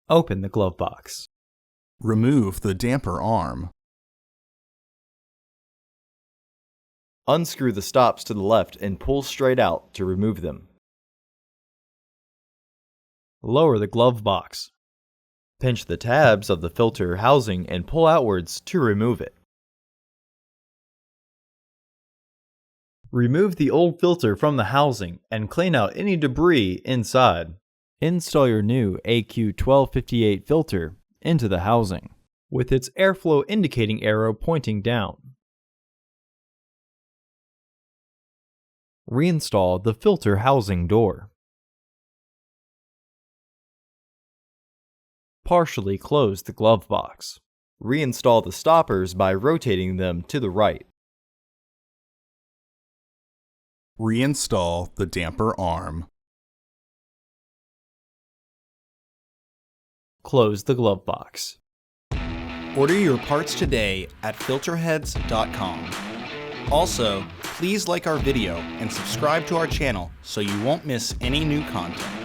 Open the glove box. Remove the damper arm. Unscrew the stops to the left and pull straight out to remove them. Lower the glove box. Pinch the tabs of the filter housing and pull outwards to remove it. Remove the old filter from the housing and clean out any debris inside. Install your new AQ1258 filter into the housing, with its airflow indicating arrow pointing down. Reinstall the filter housing door. Partially close the glove box. Reinstall the stoppers by rotating them to the right. Reinstall the damper arm. Close the glove box. Order your parts today at filterheads.com. Also, please like our video and subscribe to our channel so you won't miss any new content.